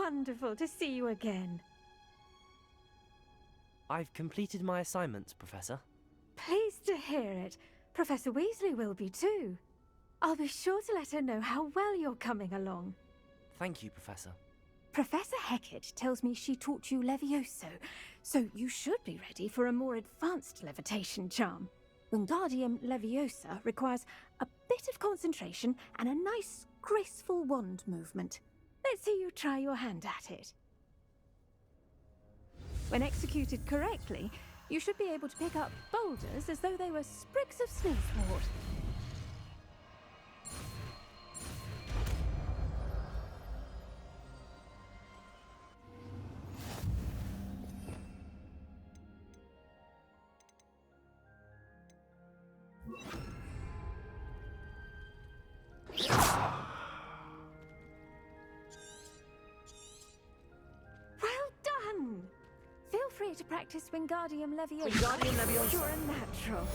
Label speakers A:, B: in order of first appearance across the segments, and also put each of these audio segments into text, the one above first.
A: wonderful to see you again.
B: I've completed my assignments, Professor.
A: Pleased to hear it. Professor Weasley will be too. I'll be sure to let her know how well you're coming along.
B: Thank you, Professor.
A: Professor Hecat tells me she taught you Levioso, so you should be ready for a more advanced levitation charm. Wingardium Leviosa requires a bit of concentration and a nice, graceful wand movement. Let's see you try your hand at it. When executed correctly, you should be able to pick up boulders as though they were sprigs of sneezewort. Well done! Feel free to practice Wingardium Leviosa.
B: Wingardium Leviosa.
A: You're a natural.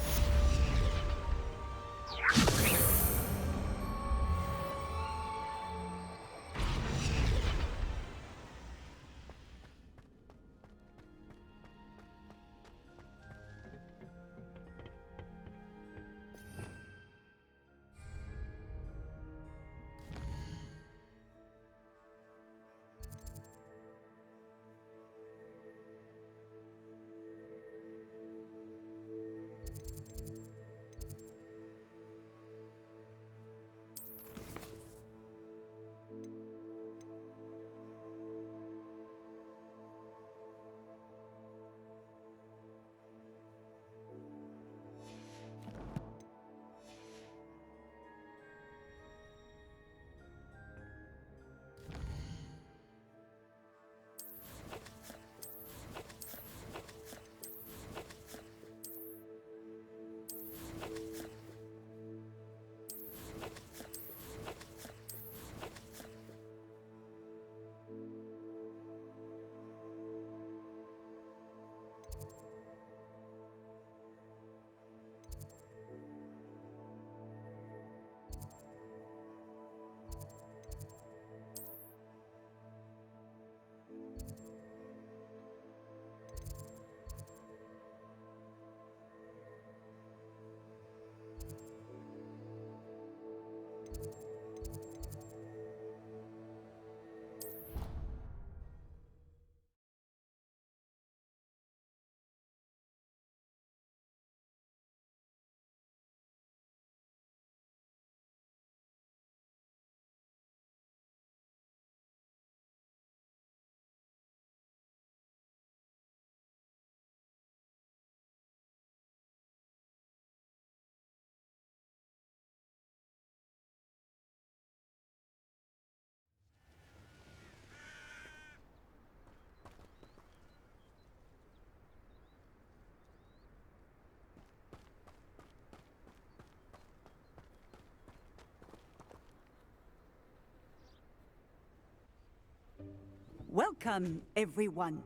C: Welcome, everyone.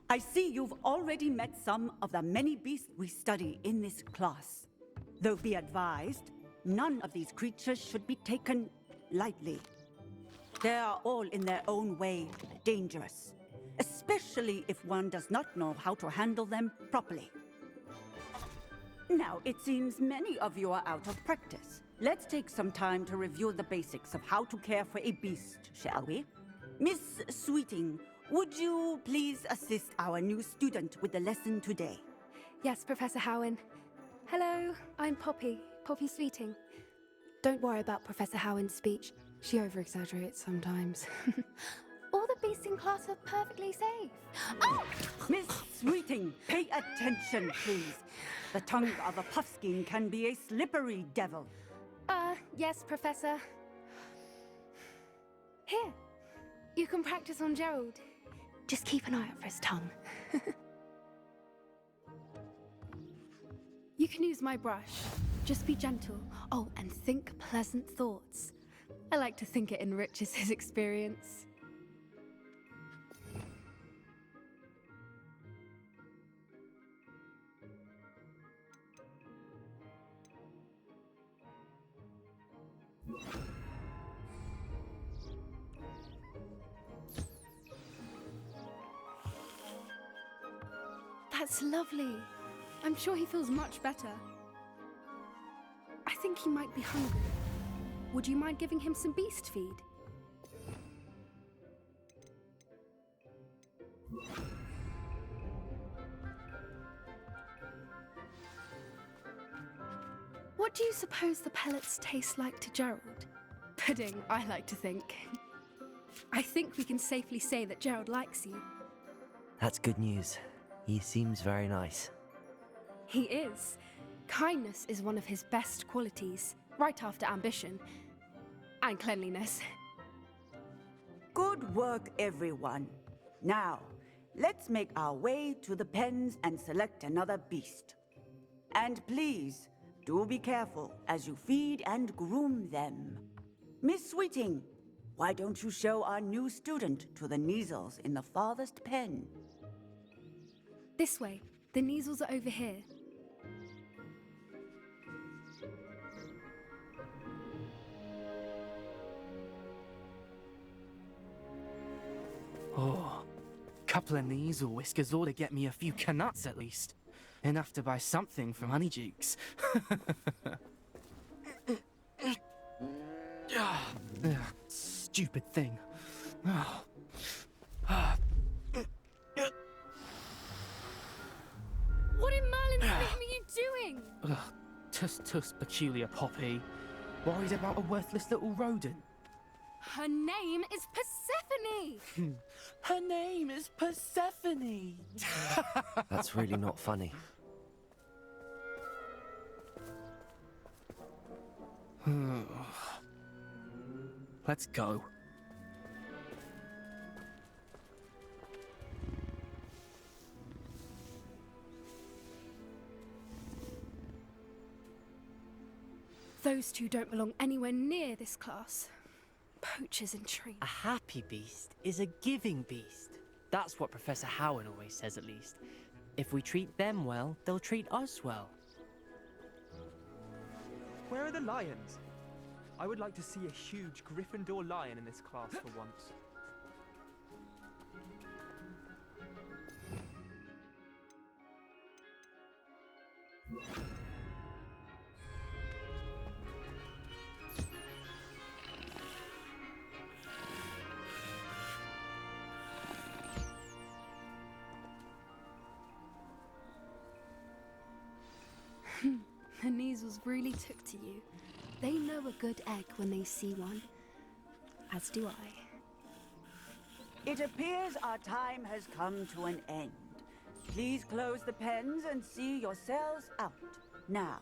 C: I see you've already met some of the many beasts we study in this class. Though be advised, none of these creatures should be taken lightly. They are all in their own way dangerous, especially if one does not know how to handle them properly. Now, it seems many of you are out of practice. Let's take some time to review the basics of how to care for a beast, shall we? Miss Sweeting, would you please assist our new student with the lesson today?
D: Yes, Professor Howen. Hello, I'm Poppy Sweeting. Don't worry about Professor Howen's speech. She over-exaggerates sometimes. All the beasts in class are perfectly safe. Oh!
C: Miss Sweeting, pay attention, please. The tongue of a puffskein can be a slippery devil.
D: Yes, Professor. Here, you can practice on Gerald. Just keep an eye out for his tongue. You can use my brush. Just be gentle. Oh, and think pleasant thoughts. I like to think it enriches his experience. That's lovely. I'm sure he feels much better. I think he might be hungry. Would you mind giving him some beast feed? What do you suppose the pellets taste like to Gerald? Pudding, I like to think. I think we can safely say that Gerald likes you.
B: That's good news. He seems very nice.
D: He is. Kindness is one of his best qualities, right after ambition. And cleanliness.
C: Good work, everyone. Now, let's make our way to the pens and select another beast. And please, do be careful as you feed and groom them. Miss Sweeting, why don't you show our new student to the Kneazles in the farthest pen?
D: This way. The Kneazles are over here.
E: Oh, couple of Kneazle whiskers ought to get me a few canuts at least. Enough to buy something from Honeydukes. Stupid thing.
D: What in Merlin's name are you doing?
E: Tuss, peculiar Poppy. Worried about a worthless little rodent.
D: Her name is Persephone!
E: Her name is Persephone!
B: That's really not funny.
E: Let's go.
D: Those two don't belong anywhere near this class. Poachers in trees.
B: A happy beast is a giving beast. That's what Professor Howen always says, at least. If we treat them well, they'll treat us well.
F: Where are the lions? I would like to see a huge Gryffindor lion in this class for once.
D: The Kneazles really took to you. They know a good egg when they see one. As do I.
C: It appears our time has come to an end. Please close the pens and see yourselves out. Now,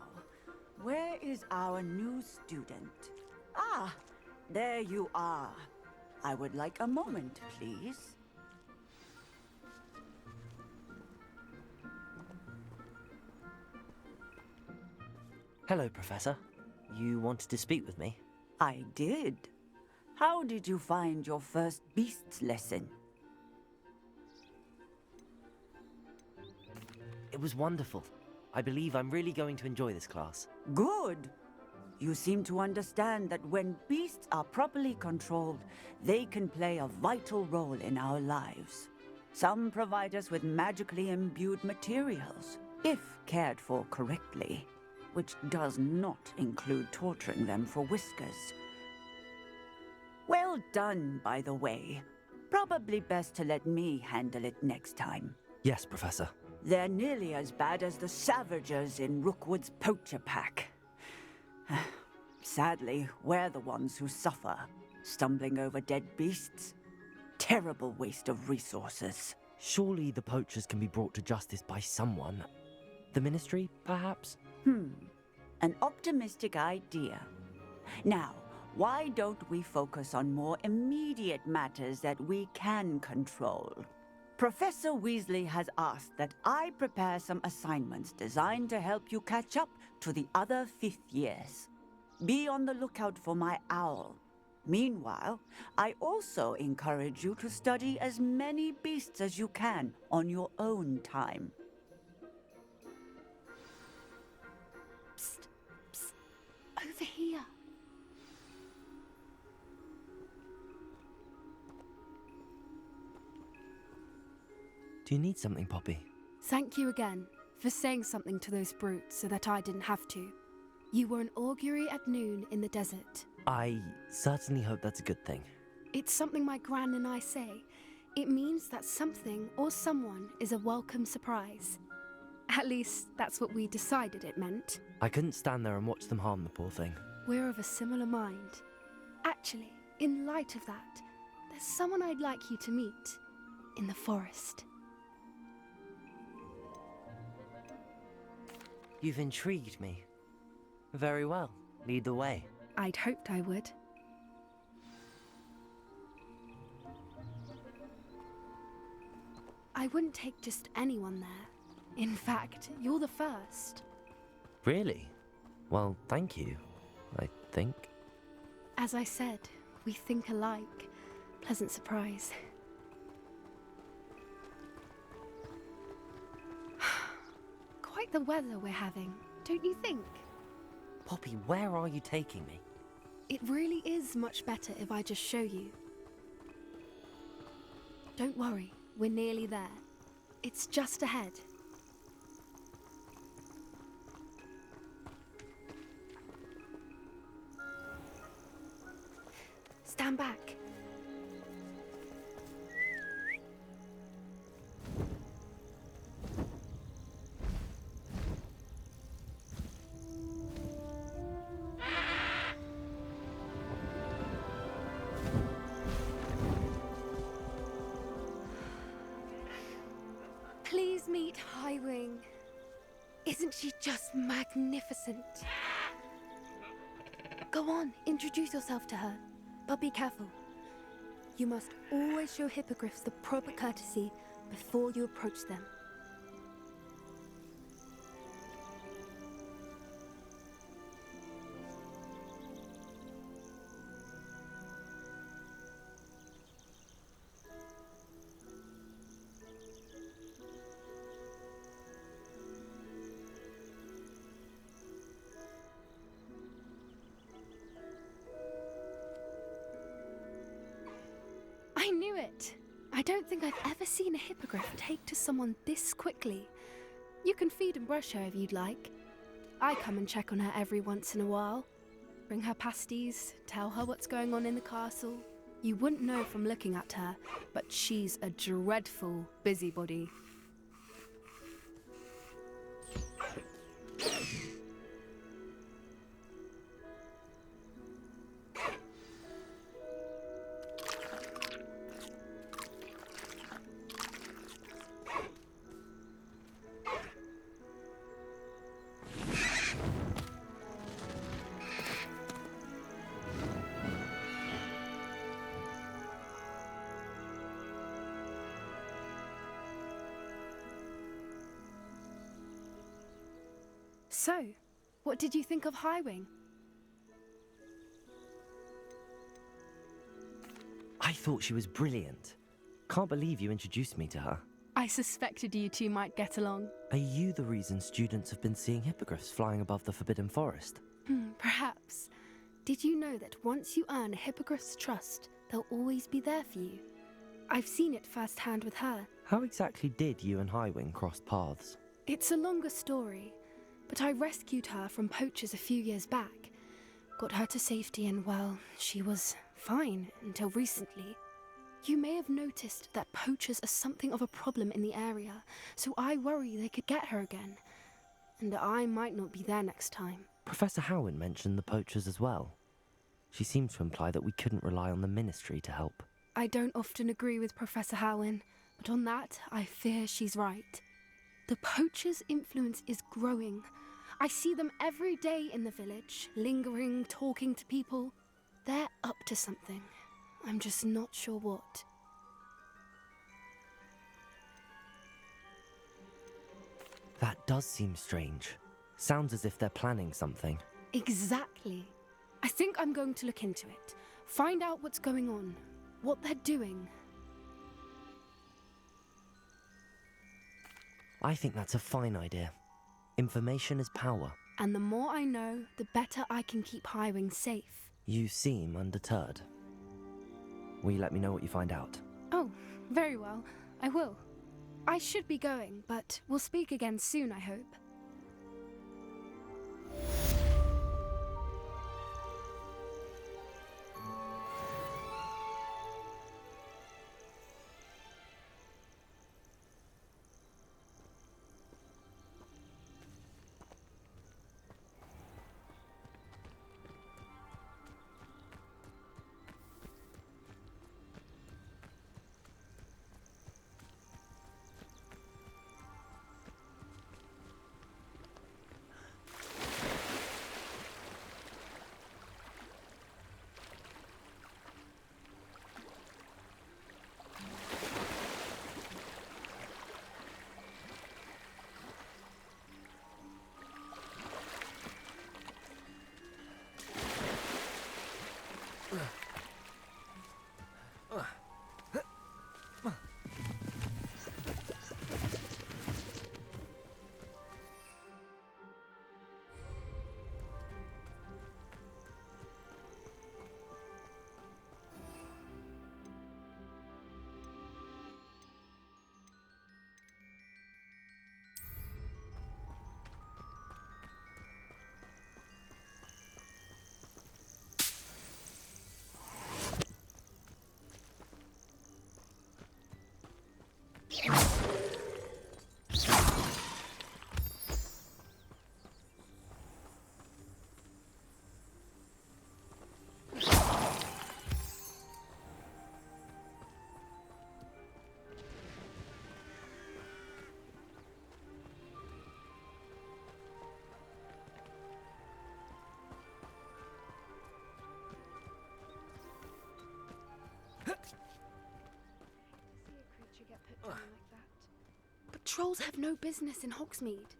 C: where is our new student? Ah, there you are. I would like a moment, please.
B: Hello, Professor. You wanted to speak with me?
C: I did. How did you find your first beasts lesson?
B: It was wonderful. I believe I'm really going to enjoy this class.
C: Good. You seem to understand that when beasts are properly controlled, they can play a vital role in our lives. Some provide us with magically imbued materials, if cared for correctly, which does not include torturing them for whiskers. Well done, by the way. Probably best to let me handle it next time.
B: Yes, Professor.
C: They're nearly as bad as the Savagers in Rookwood's poacher pack. Sadly, we're the ones who suffer, stumbling over dead beasts. Terrible waste of resources.
B: Surely the poachers can be brought to justice by someone. The Ministry, perhaps?
C: An optimistic idea. Now, why don't we focus on more immediate matters that we can control? Professor Weasley has asked that I prepare some assignments designed to help you catch up to the other 5th years. Be on the lookout for my owl. Meanwhile, I also encourage you to study as many beasts as you can on your own time.
D: Psst, psst. Over here.
B: Do you need something, Poppy?
D: Thank you again for saying something to those brutes so that I didn't have to. You were an augury at noon in the desert.
G: I certainly hope that's a good thing.
D: It's something my gran and I say. It means that something or someone is a welcome surprise. At least, that's what we decided it meant.
G: I couldn't stand there and watch them harm the poor thing.
D: We're of a similar mind. Actually, in light of that, there's someone I'd like you to meet. In the forest.
G: You've intrigued me. Very well. Lead the way.
D: I'd hoped I would. I wouldn't take just anyone there. In fact, you're the first.
G: Really? Well, thank you, I think.
D: As I said, we think alike. Pleasant surprise. Quite the weather we're having, don't you think?
G: Poppy, where are you taking me?
D: It really is much better if I just show you. Don't worry, we're nearly there. It's just ahead. Stand back. Please meet Highwing. Isn't she just magnificent? Go on, introduce yourself to her. But be careful. You must always show hippogriffs the proper courtesy before you approach them. I knew it! I don't think I've ever seen a hippogriff take to someone this quickly. You can feed and brush her if you'd like. I come and check on her every once in a while. Bring her pasties, tell her what's going on in the castle. You wouldn't know from looking at her, but she's a dreadful busybody. So, what did you think of Highwing?
G: I thought she was brilliant. Can't believe you introduced me to her.
D: I suspected you two might get along.
G: Are you the reason students have been seeing hippogriffs flying above the Forbidden Forest?
D: Perhaps. Did you know that once you earn a hippogriff's trust, they'll always be there for you? I've seen it firsthand with her.
G: How exactly did you and Highwing cross paths?
D: It's a longer story, but I rescued her from poachers a few years back. Got her to safety and, well, she was fine until recently. You may have noticed that poachers are something of a problem in the area, so I worry they could get her again. And I might not be there next time.
G: Professor Howen mentioned the poachers as well. She seemed to imply that we couldn't rely on the Ministry to help.
D: I don't often agree with Professor Howen, but on that, I fear she's right. The poachers' influence is growing. I see them every day in the village, lingering, talking to people. They're up to something. I'm just not sure what.
G: That does seem strange. Sounds as if they're planning something.
D: Exactly. I think I'm going to look into it. Find out what's going on, what they're doing.
G: I think that's a fine idea. Information is power.
D: And the more I know, the better I can keep Highwing safe.
G: You seem undeterred. Will you let me know what you find out?
D: Oh, very well. I will. I should be going, but we'll speak again soon, I hope. But trolls have no business in Hogsmeade.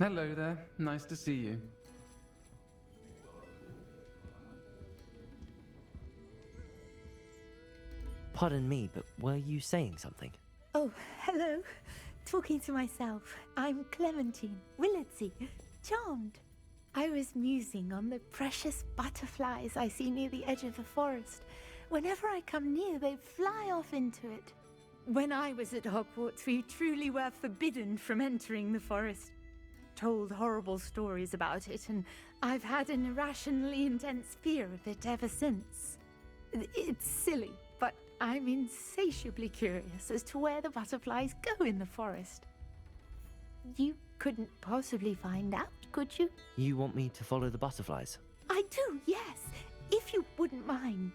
H: Hello there. Nice to see you.
G: Pardon me, but were you saying something?
A: Oh, hello. Talking to myself. I'm Clementine, Willardsey, charmed. I was musing on the precious butterflies I see near the edge of the forest. Whenever I come near, they fly off into it. When I was at Hogwarts, we truly were forbidden from entering the forest. Told horrible stories about it, and I've had an irrationally intense fear of it ever since. It's silly, but I'm insatiably curious as to where the butterflies go in the forest. You couldn't possibly find out, could you?
G: You want me to follow the butterflies?
A: I do, yes, if you wouldn't mind.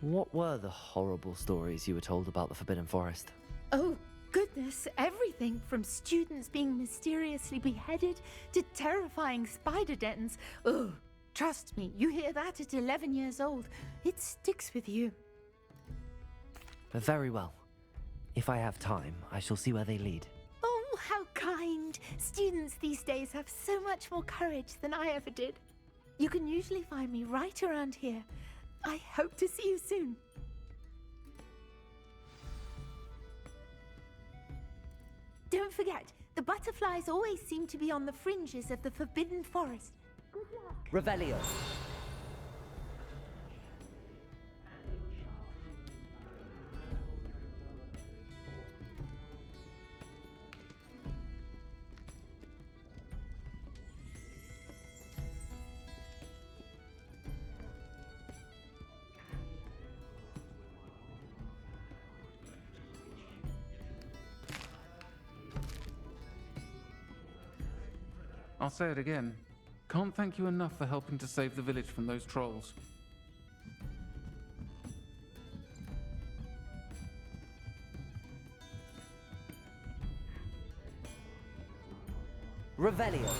G: What were the horrible stories you were told about the Forbidden Forest?
A: Oh, goodness, everything from students being mysteriously beheaded to terrifying spider dens. Oh, trust me, you hear that at 11 years old, it sticks with you.
G: Very well. If I have time, I shall see where they lead.
A: Oh, how kind! Students these days have so much more courage than I ever did. You can usually find me right around here. I hope to see you soon. Don't forget, the butterflies always seem to be on the fringes of the Forbidden Forest. Good luck.
B: Revelio.
H: I'll say it again. Can't thank you enough for helping to save the village from those trolls.
B: Revelio.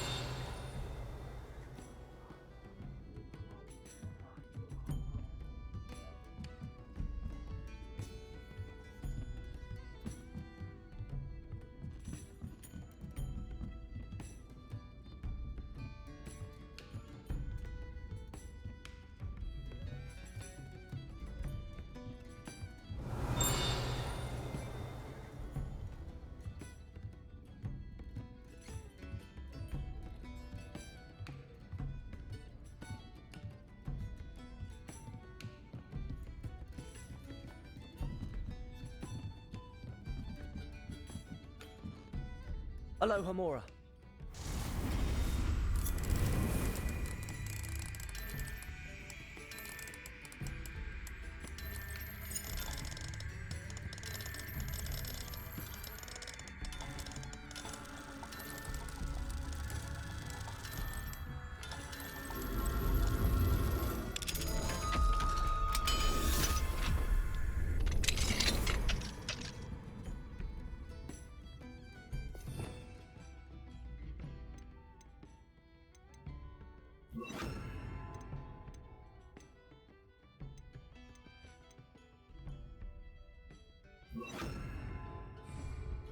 B: Aloha Mora.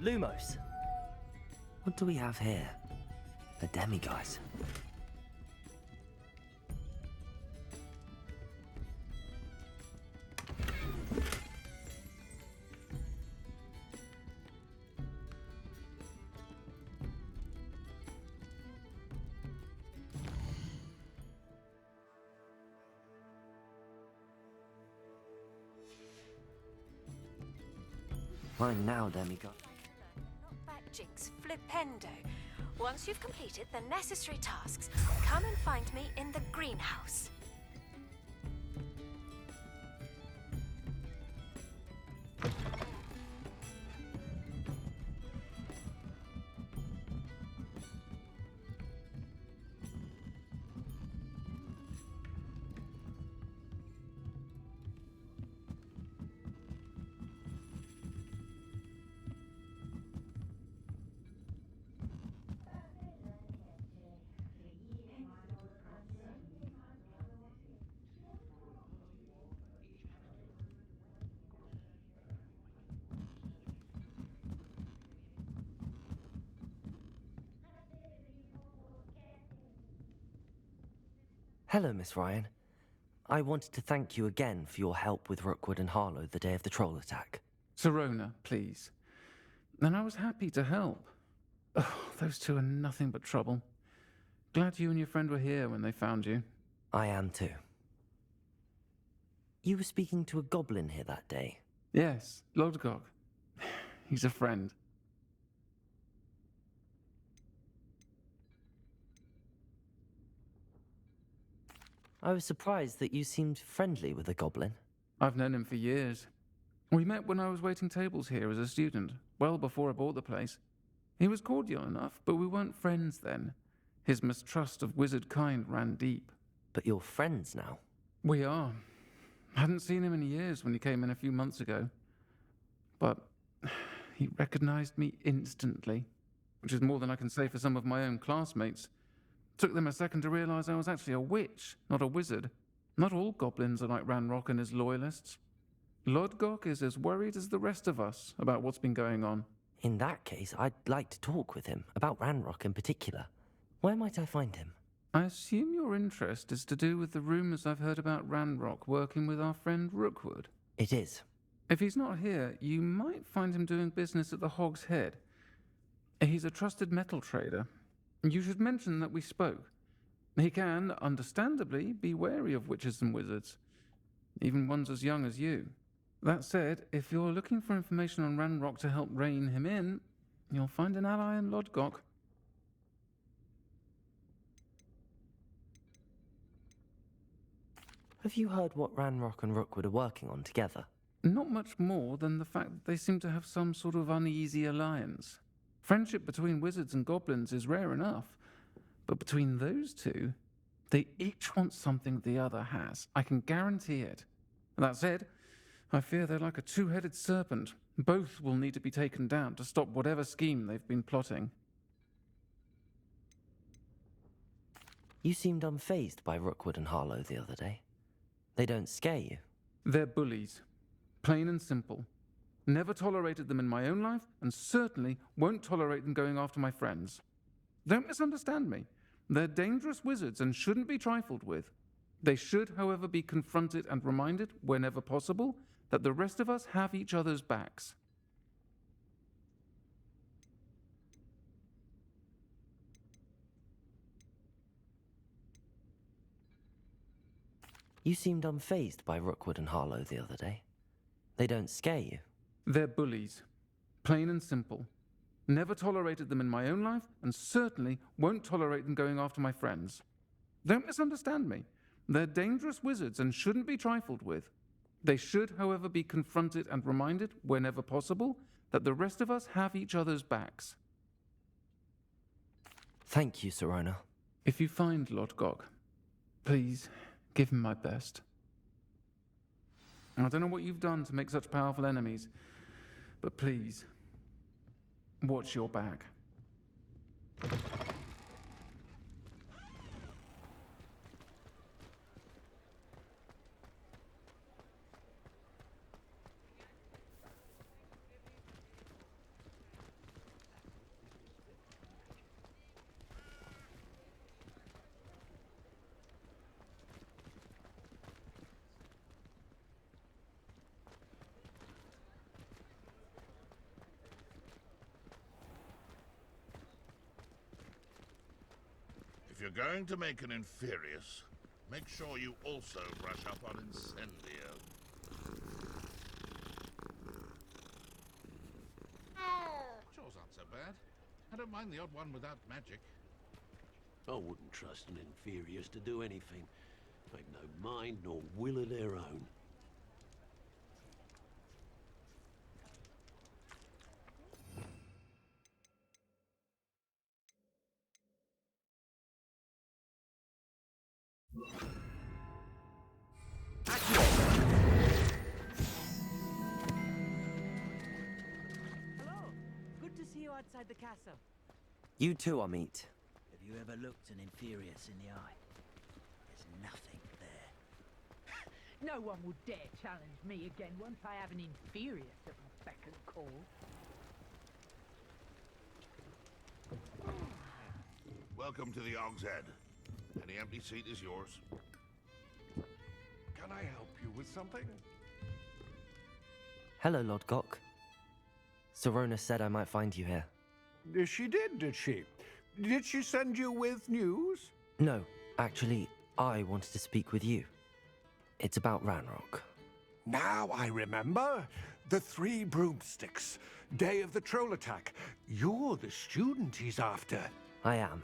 B: Lumos.
G: What do we have here? A demiguise. Fine now, demiguise.
A: Jinx Flipendo. Once you've completed the necessary tasks, come and find me in the greenhouse.
G: Hello, Miss Ryan. I wanted to thank you again for your help with Rookwood and Harlow the day of the troll attack.
H: Sirona, please. And I was happy to help. Oh, those two are nothing but trouble. Glad you and your friend were here when they found you.
G: I am too. You were speaking to a goblin here that day.
H: Yes, Lodgok. He's a friend.
G: I was surprised that you seemed friendly with the goblin.
H: I've known him for years. We met when I was waiting tables here as a student, well before I bought the place. He was cordial enough, but we weren't friends then. His mistrust of wizard kind ran deep.
G: But you're friends now.
H: We are. Hadn't seen him in years when he came in a few months ago. But he recognized me instantly, which is more than I can say for some of my own classmates. Took them a second to realize I was actually a witch, not a wizard. Not all goblins are like Ranrock and his loyalists. Lodgok is as worried as the rest of us about what's been going on.
G: In that case, I'd like to talk with him, about Ranrock in particular. Where might I find him?
H: I assume your interest is to do with the rumors I've heard about Ranrock working with our friend Rookwood.
G: It is.
H: If he's not here, you might find him doing business at the Hog's Head. He's a trusted metal trader. You should mention that we spoke. He can, understandably, be wary of witches and wizards, even ones as young as you. That said, if you're looking for information on Ranrock to help rein him in, you'll find an ally in Lodgok.
G: Have you heard what Ranrock and Rookwood are working on together?
H: Not much more than the fact that they seem to have some sort of uneasy alliance. Friendship between wizards and goblins is rare enough, but between those two, they each want something the other has. I can guarantee it. That said, I fear they're like a two-headed serpent. Both will need to be taken down to stop whatever scheme they've been plotting.
G: You seemed unfazed by Rookwood and Harlow the other day. They don't scare you.
H: They're bullies. Plain and simple. Never tolerated them in my own life, and certainly won't tolerate them going after my friends. Don't misunderstand me. They're dangerous wizards and shouldn't be trifled with. They should, however, be confronted and reminded, whenever possible, that the rest of us have each other's backs.
G: You seemed unfazed by Rookwood and Harlow the other day. They don't scare you.
H: They're bullies. Plain and simple. Never tolerated them in my own life, and certainly won't tolerate them going after my friends. Don't misunderstand me. They're dangerous wizards and shouldn't be trifled with. They should, however, be confronted and reminded, whenever possible, that the rest of us have each other's backs.
G: Thank you, Sirona.
H: If you find Lodgok, please give him my best. I don't know what you've done to make such powerful enemies, but please, watch your back.
I: If you're going to make an Inferius, make sure you also brush up on Incendio. Chores aren't so bad. I don't mind the odd one without magic.
J: I wouldn't trust an Inferius to do anything. They've no mind nor will of their own.
C: Hello. Good to see you outside the castle.
G: You too, Amit.
K: Have you ever looked an Inferius in the eye? There's nothing there.
L: No one would dare challenge me again once I have an Inferius at my beck and call.
I: Welcome to the Hog's Head. Any empty seat is yours.
M: I help you with something?
G: Hello, Lord Gok. Serona said I might find you here.
M: She did she? Did she send you with news?
G: No, actually, I wanted to speak with you. It's about Ranrock.
M: Now I remember. The 3 broomsticks. Day of the troll attack. You're the student he's after.
G: I am,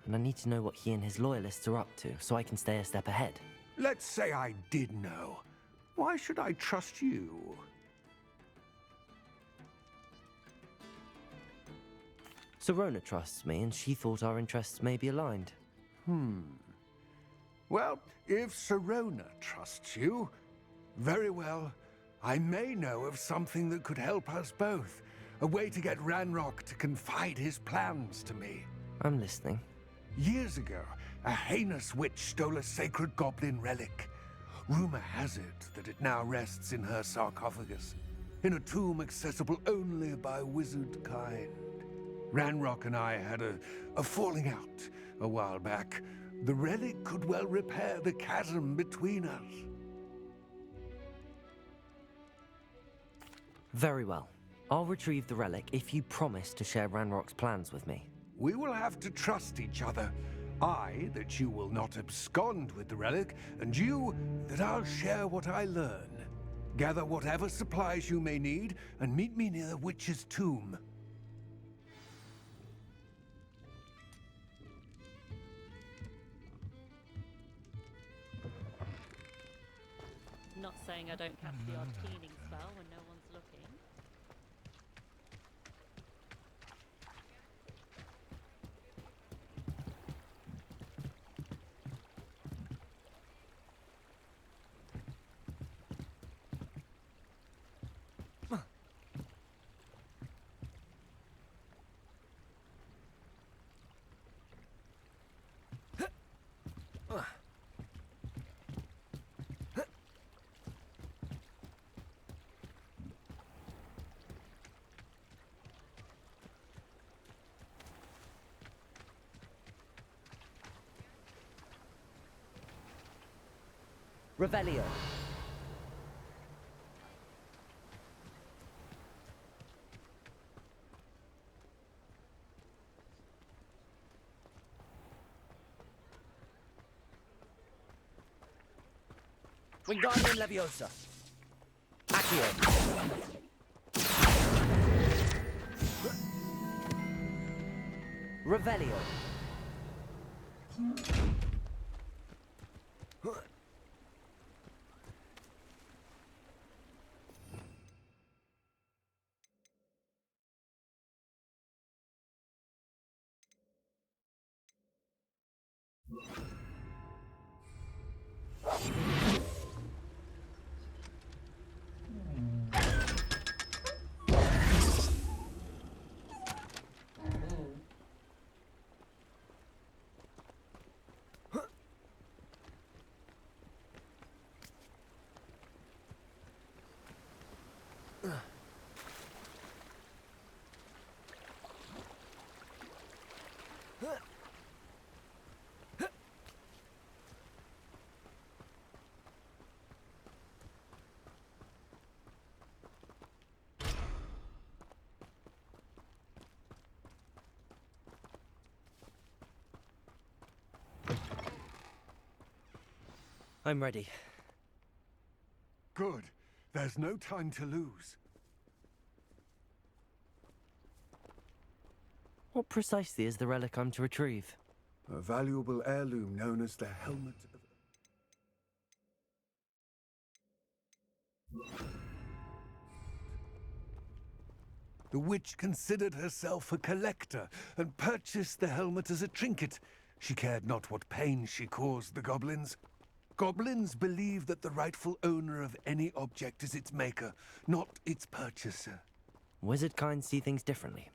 G: and I need to know what he and his loyalists are up to so I can stay a step ahead.
M: Let's say I did know. Why should I trust you?
G: Serona trusts me, and she thought our interests may be aligned.
M: Well, if Serona trusts you, very well. I may know of something that could help us both. A way to get Ranrock to confide his plans to me.
G: I'm listening.
M: Years ago, a heinous witch stole a sacred goblin relic. Rumor has it that it now rests in her sarcophagus, in a tomb accessible only by wizard kind. Ranrock and I had a falling out a while back. The relic could well repair the chasm between us.
G: Very well. I'll retrieve the relic if you promise to share Ranrock's plans with me.
M: We will have to trust each other. I, that you will not abscond with the relic, and you, that I'll share what I learn. Gather whatever supplies you may need, and meet me near the witch's tomb.
N: Not saying I don't catch the odd cleaning spell when no one's looking.
G: Revelio.
B: Wingardium Leviosa. Accio.
G: Revelio. I'm ready.
M: Good. There's no time to lose.
G: What precisely is the relic I'm to retrieve?
M: A valuable heirloom known as the Helmet of... The witch considered herself a collector and purchased the helmet as a trinket. She cared not what pain she caused the goblins. Goblins believe that the rightful owner of any object is its maker, not its purchaser.
G: Wizard kind see things differently.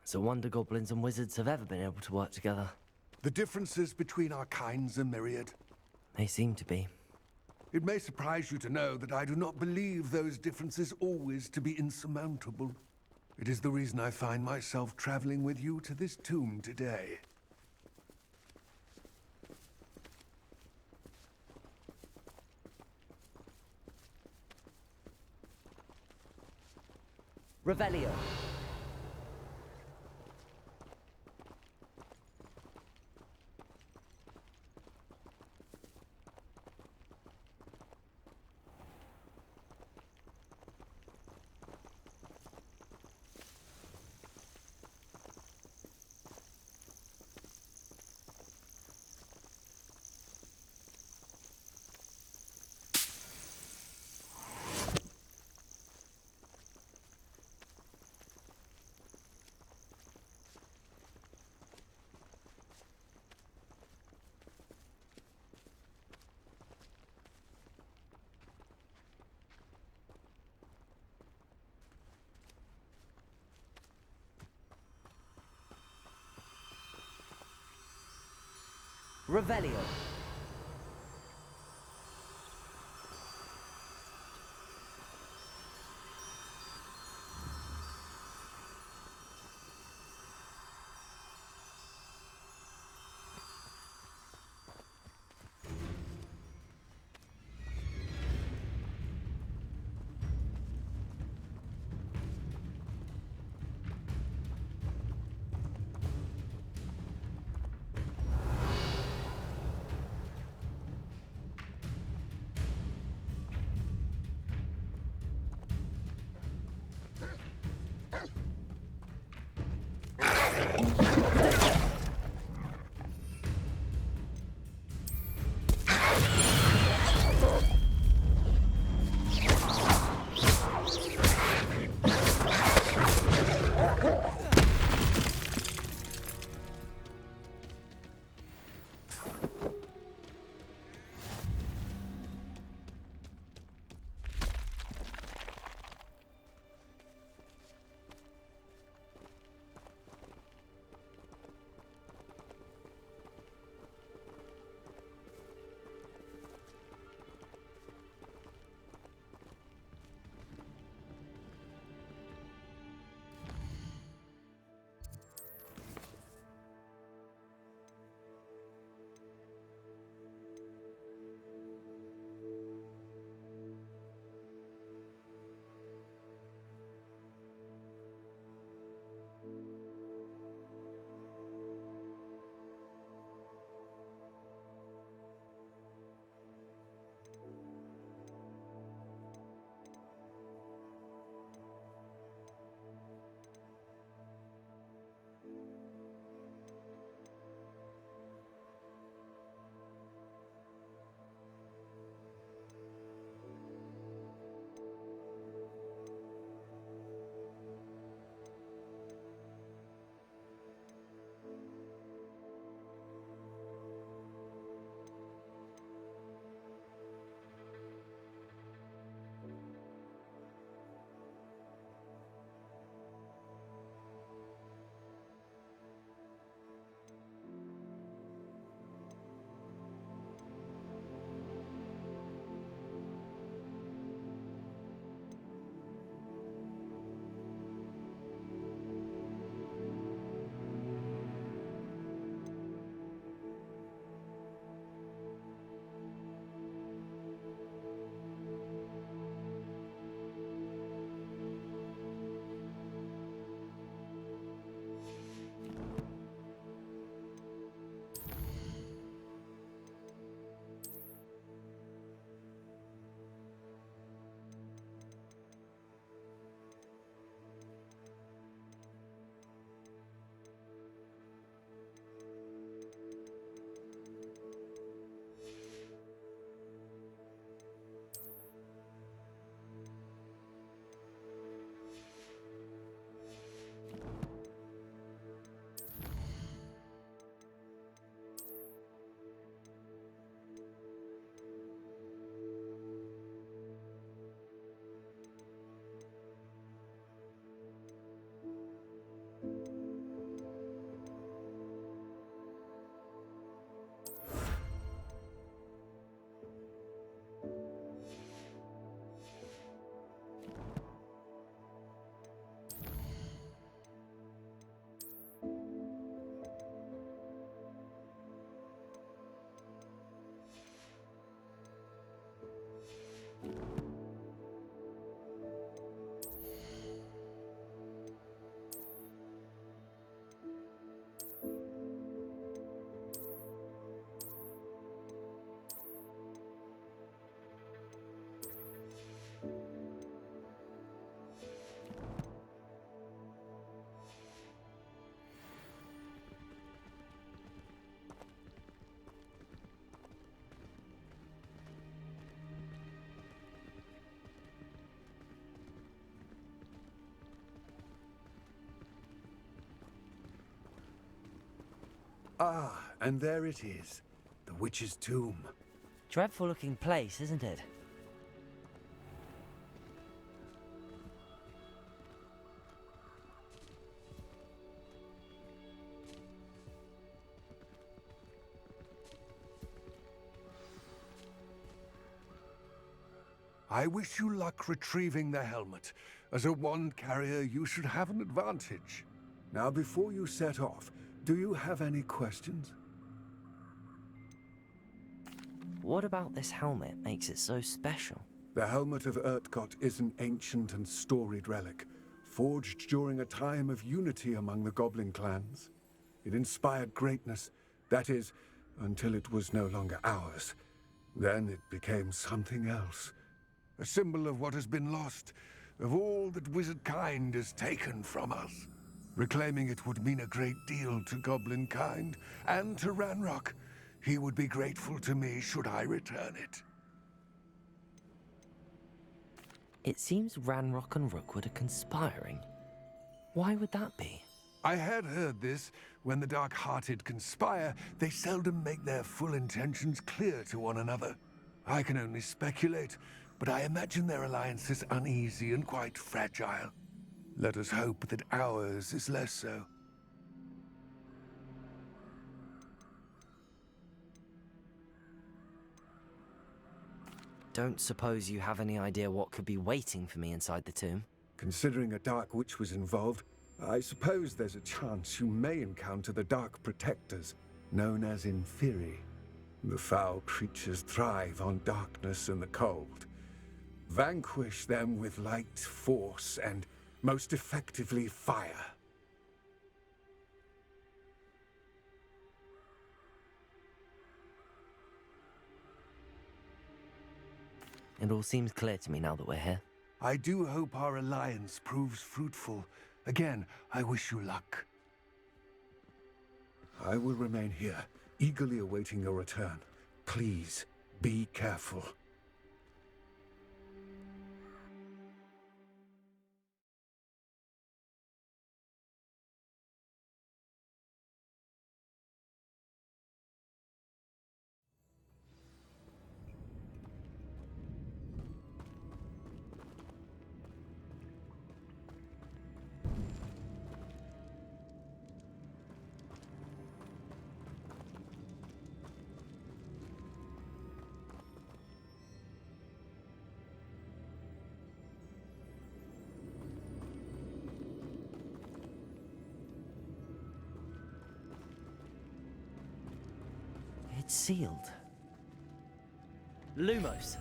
G: It's a wonder goblins and wizards have ever been able to work together.
M: The differences between our kinds are myriad.
G: They seem to be.
M: It may surprise you to know that I do not believe those differences always to be insurmountable. It is the reason I find myself traveling with you to this tomb today.
G: Revelio. Revelio.
M: Ah, and there it is. The witch's tomb.
G: Dreadful looking place, isn't it?
M: I wish you luck retrieving the helmet. As a wand carrier, you should have an advantage. Now, before you set off, do you have any questions?
G: What about this helmet makes it so special?
M: The helmet of Urtkot is an ancient and storied relic, forged during a time of unity among the goblin clans. It inspired greatness, that is, until it was no longer ours. Then it became something else. A symbol of what has been lost, of all that wizard kind has taken from us. Reclaiming it would mean a great deal to goblin kind, and to Ranrock. He would be grateful to me should I return it.
G: It seems Ranrock and Rookwood are conspiring. Why would that be?
M: I had heard this. When the dark-hearted conspire, they seldom make their full intentions clear to one another. I can only speculate, but I imagine their alliance is uneasy and quite fragile. Let us hope that ours is less so.
G: Don't suppose you have any idea what could be waiting for me inside the tomb?
M: Considering a Dark Witch was involved, I suppose there's a chance you may encounter the Dark Protectors, known as Inferi. The foul creatures thrive on darkness and the cold. Vanquish them with light, force, and most effectively fire.
G: It all seems clear to me now that we're here.
M: I do hope our alliance proves fruitful. Again, I wish you luck. I will remain here, eagerly awaiting your return. Please, be careful.
G: It's sealed. Lumos.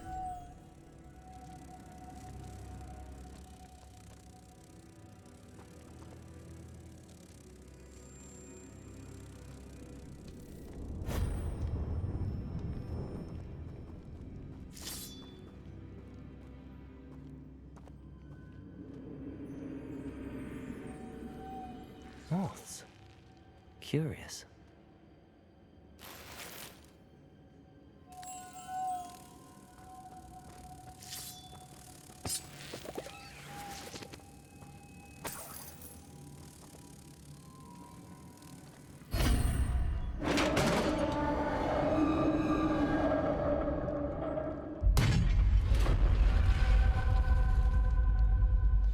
G: Moths. Curious.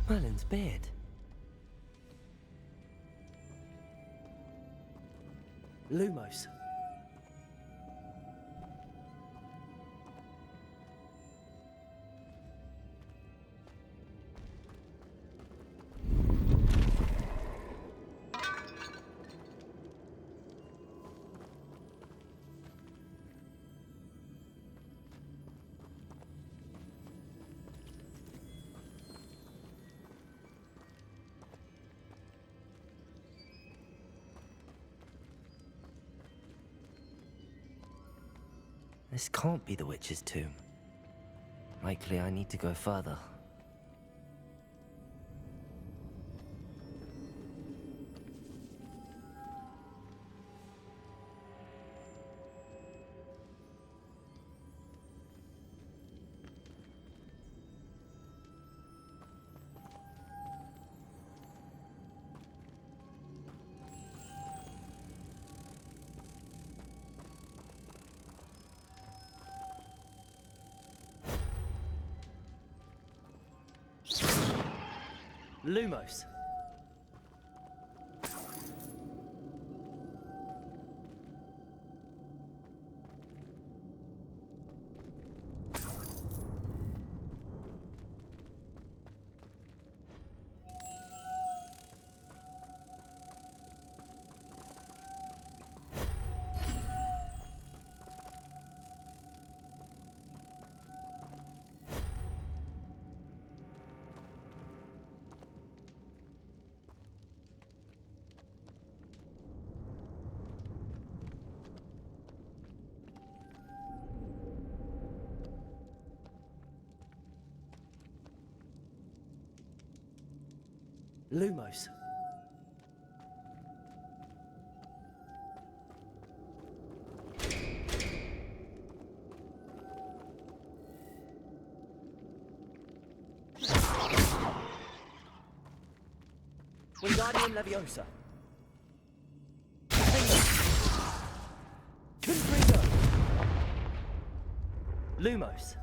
G: Merlin's beard. Lumos. This can't be the witch's tomb. Likely I need to go further. Lumos. Lumos. Wingardium Leviosa. Confringo. Lumos.